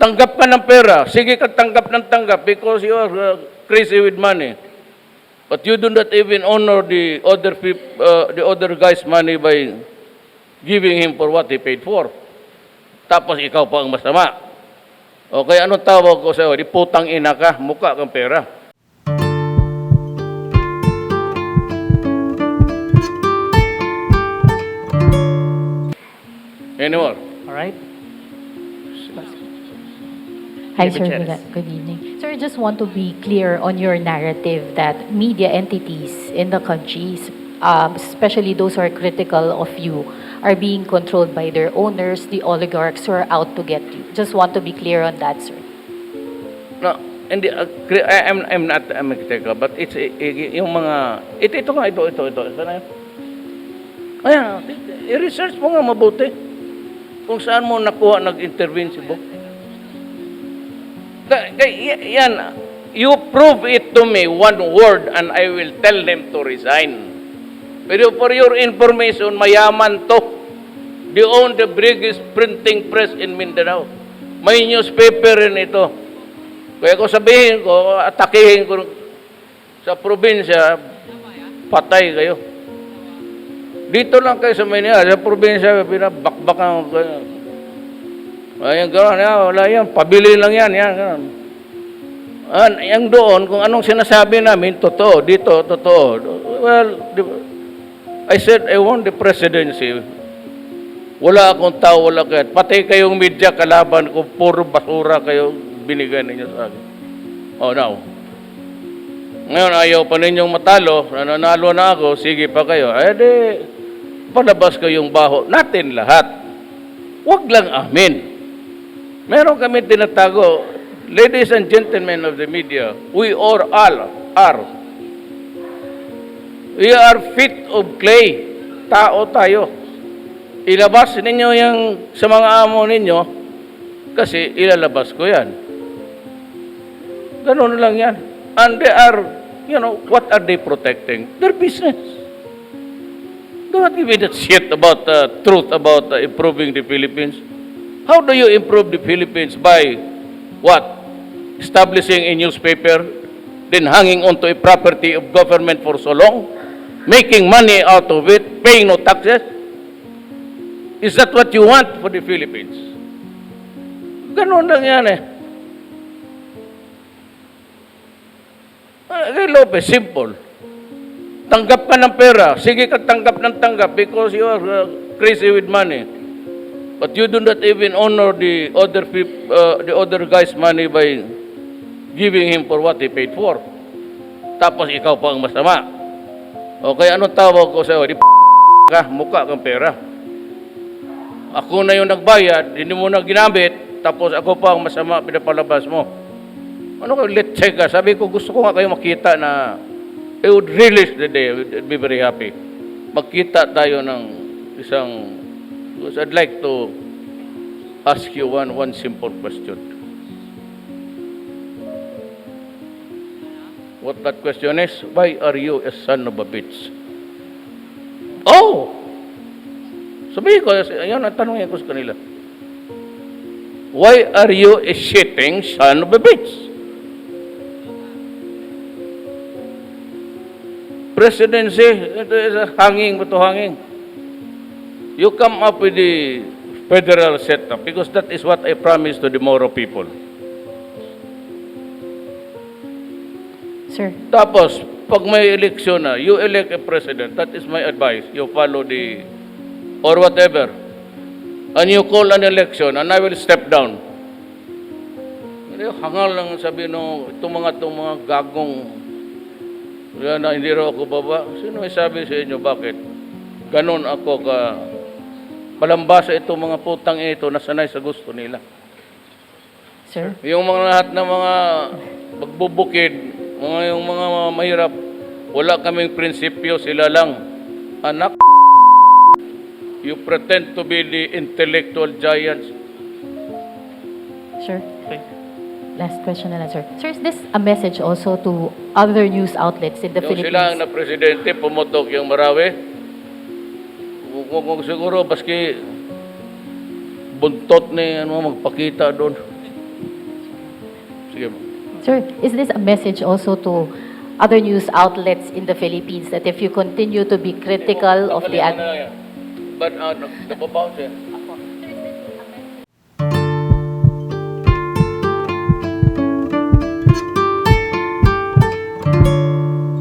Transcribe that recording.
Tanggap ka ng pera. Sige ka tanggap ng tanggap because you are crazy with money. But you do not even honor the other guy's money by giving him for what he paid for. Tapos ikaw pa ang masama. Okay, anong tawag ko sa'yo? Di putang ina ka, mukha kang pera. Any more? All right. Hi, David sir. Cherez. Good evening. Sir, I just want to be clear on your narrative that media entities in the countries, especially those who are critical of you, are being controlled by their owners, the oligarchs who are out to get you. Just want to be clear on that, sir. No, hindi, I'm not a critical, but it's yung mga, ito nga, ito. Sana yun? Ayan, i-research mo nga mabuti kung saan mo nakuha nag-intervene si Bo. Yan, you prove it to me one word and I will tell them to resign. Pero for your information, mayaman to. They own the biggest printing press in Mindanao. May newspaper rin ito. Kaya kung sabihin ko, atakihin ko sa probinsya, patay kayo. Dito lang kayo sa Manila, sa probinsya, binabakbakan ko. Ayan, gano'n, wala yan, pabili lang yan, gano'n. Yung doon, kung anong sinasabi namin, totoo, dito, totoo. Well, I said, I want the presidency. Wala akong tao, wala kayo. Pati kayong media kalaban ko, puro basura kayo binigay ninyo sa akin. Oh, now. Ngayon, ayaw pa ninyong matalo, nanalo na ako, sige pa kayo. Eh, di, palabas kayong baho. Natin lahat. Huwag lang amin. Meron kami tinatago, ladies and gentlemen of the media, we all are. We are feet of clay. Tao tayo. Ilabas ninyo yung sa mga amo ninyo kasi ilalabas ko yan. Ganun lang yan. And they are, what are they protecting? Their business. Do not give me that shit about truth about improving the Philippines. How do you improve the Philippines? By what? Establishing a newspaper, then hanging onto a property of government for so long, making money out of it, paying no taxes? Is that what you want for the Philippines? Ganun lang yan eh. Kay Lopez, simple. Tanggap ka ng pera. Sige ka tanggap ng tanggap because you are crazy with money. But you do not even honor the other guy's money by giving him for what he paid for. Tapos ikaw pa ang masama. Okay, anong tawag ko sa'yo? Di ka, mukha kang pera. Ako na yung nagbayad, hindi mo na ginamit, tapos ako pa ang masama, pinapalabas mo. Ano kayo, let's check ka. Sabi ko, gusto ko nga kayo makita na I would relish the day, I'd be very happy. Magkita tayo ng isang, because I'd like to ask you one simple question. What that question is, why are you a son of a bitch? Oh! Sabihin ko, ayun, tanongin ko sa kanila. Why are you a shitting son of a bitch? Presidency, ito is hanging. You come up with the federal setup because that is what I promised to the Moro people. Sir. Tapos, pag may eleksyon na, you elect a president, that is my advice. You follow or whatever. And you call an election and I will step down. Hangal lang sabi itong mga gagong, yan na hindi raw ako baba. Sino may sabi sa inyo bakit? Ganon ako palambasa itong mga putang ito na sanay sa gusto nila. Sir? Yung mga lahat ng mga magbubukid, yung mga mahirap, wala kaming prinsipyo, sila lang. Anak, you pretend to be the intellectual giants. Sir? Last question and answer. Sir, is this a message also to other news outlets in the Yung Philippines? sila na presidente, pumutok yung Marawi. Kung siguro, baski buntot ni magpakita doon. Sige mo. Sir, is this a message also to other news outlets in the Philippines that if you continue to be critical of the Tanggalin mo na lang yan. But, nababaw siya.